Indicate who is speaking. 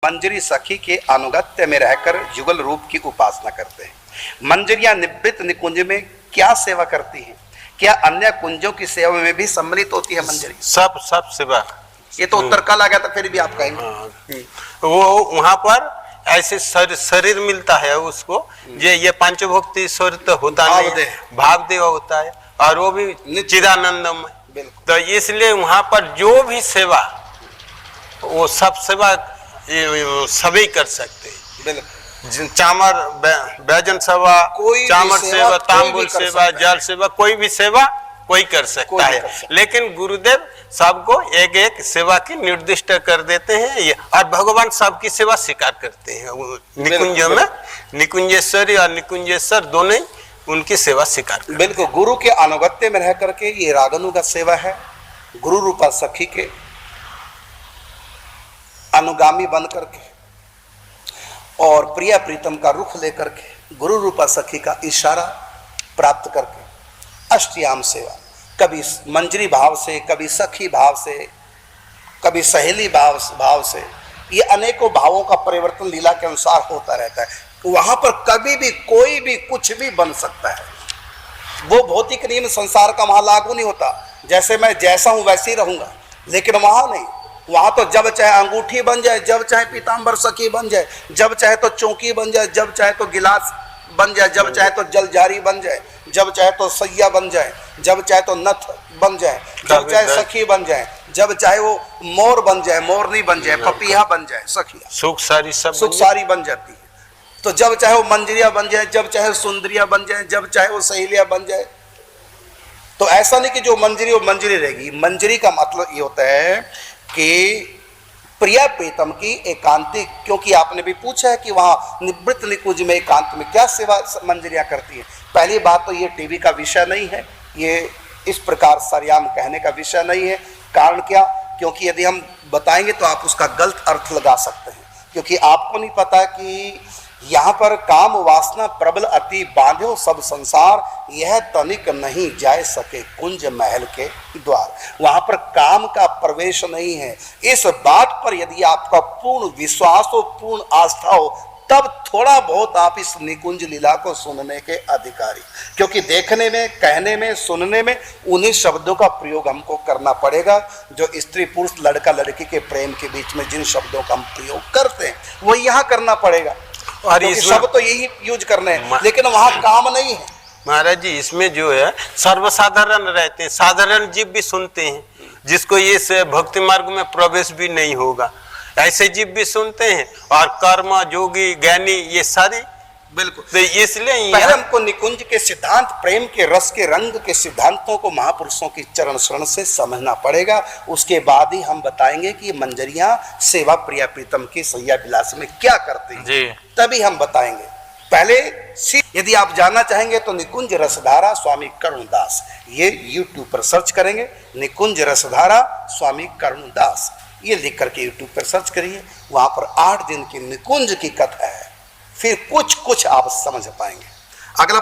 Speaker 1: मंजरी सखी के अनुगत्य में रहकर युगल रूप की उपासना करते हैं। मंजरियां निवृत्त निकुंज में क्या सेवा करती हैं? क्या अन्य कुंजों की सेवा में भी सम्मिलित होती है मंजरी?
Speaker 2: सब सेवा।
Speaker 1: ये तो उत्तर काल आ गया था, फिर भी आप कहेंगे
Speaker 2: वो वहां पर ऐसे शरीर मिलता है उसको, ये पंचभोक्ति ईश्वर तो होता नहीं, भाव देव होता है, और वो भी चिदानंदमय। तो इसलिए वहां पर जो भी सेवा, वो सब सेवा सभी कर सकते हैं। चामर बैजन सेवा, चामर सेवा, तांबुल सेवा, जल सेवा, कोई भी सेवा कोई कर सकता है। लेकिन गुरुदेव सबको एक एक सेवा की निर्दिष्ट कर देते हैं, और भगवान सबकी सेवा स्वीकार करते हैं। निकुंज में निकुंजेश्वरी और निकुंजेश्वर दोनों ही उनकी सेवा स्वीकार करते हैं।
Speaker 1: बिल्कुल, गुरु के अनुगत्य में रह करके ये रागनु का सेवा है। गुरु रूपा सखी के अनुगामी बन करके और प्रिया प्रीतम का रुख लेकर के गुरु रूपा सखी का इशारा प्राप्त करके अष्टयाम सेवा, कभी मंजरी भाव से, कभी सखी भाव से, कभी सहेली भाव से, ये अनेकों भावों का परिवर्तन लीला के अनुसार होता रहता है। वहां पर कभी भी कोई भी कुछ भी बन सकता है। वो भौतिक नियम संसार का वहां लागू नहीं होता, जैसे मैं जैसा हूं वैसे ही रहूंगा। लेकिन वहां नहीं, वहां तो जब चाहे अंगूठी बन जाए, जब चाहे पीताम्बर सखी बन जाए, जब चाहे तो चौकी बन जाए, जब चाहे तो गिलास बन जाए, जब चाहे तो जलजारी बन जाए, जब चाहे तो सैया बन जाए, जब चाहे तो नथ बन जाए, जब चाहे सखी बन जाए, जब चाहे वो मोर बन जाए, मोरनी बन जाए, पपिया बन जाए, सखिया
Speaker 2: सुख सारी
Speaker 1: बन जाती है। तो जब चाहे वो मंजरिया बन जाए, जब चाहे सुंदरिया बन जाए, जब चाहे वो सहेलिया बन जाए। तो ऐसा नहीं कि जो मंजरी वो मंजरी रहेगी। मंजरी का मतलब ये होता है कि प्रिया प्रीतम की एकांतिक, क्योंकि आपने भी पूछा है कि वहां निवृत्त निकुंज में एकांत में क्या सेवा मंजरियां करती है। पहली बात तो ये टीवी का विषय नहीं है, ये इस प्रकार सरयाम कहने का विषय नहीं है। कारण क्या? क्योंकि यदि हम बताएंगे तो आप उसका गलत अर्थ लगा सकते हैं, क्योंकि आपको नहीं पता कि यहाँ पर काम वासना प्रबल अति बांधो सब संसार, यह तनिक नहीं जाए सके कुंज महल के द्वार। वहां पर काम का प्रवेश नहीं है। इस बात पर यदि आपका पूर्ण विश्वास हो, पूर्ण आस्था हो, तब थोड़ा बहुत आप इस निकुंज लीला को सुनने के अधिकारी। क्योंकि देखने में, कहने में, सुनने में उन्हीं शब्दों का प्रयोग हमको करना पड़ेगा जो स्त्री पुरुष, लड़का लड़की के प्रेम के बीच में जिन शब्दों का हम प्रयोग करते हैं वो यहाँ करना पड़ेगा। और सब तो यही यूज करने हैं, लेकिन वहां काम नहीं है।
Speaker 2: महाराज जी, इसमें जो है सर्वसाधारण रहते हैं, साधारण जीव भी सुनते हैं, जिसको ये भक्ति मार्ग में प्रवेश भी नहीं होगा, ऐसे जीव भी सुनते हैं। और कर्म, जोगी, ज्ञानी, ये सारी बिल्कुल। तो इसलिए
Speaker 1: पहले हमको निकुंज के सिद्धांत, प्रेम के रस के रंग के सिद्धांतों को महापुरुषों की चरण शरण से समझना पड़ेगा। उसके बाद ही हम बताएंगे कि मंजरियां सेवा प्रिया प्रीतम की सैया विलास में क्या करती हैं, तभी हम बताएंगे। पहले यदि आप जानना चाहेंगे तो निकुंज रसधारा स्वामी करुणदास, ये YouTube पर सर्च करेंगे, निकुंज रसधारा स्वामी करुणदास, ये लिख करके YouTube पर सर्च करिए। वहां पर 8 दिन की निकुंज की कथा है, फिर कुछ आप समझ पाएंगे। अगला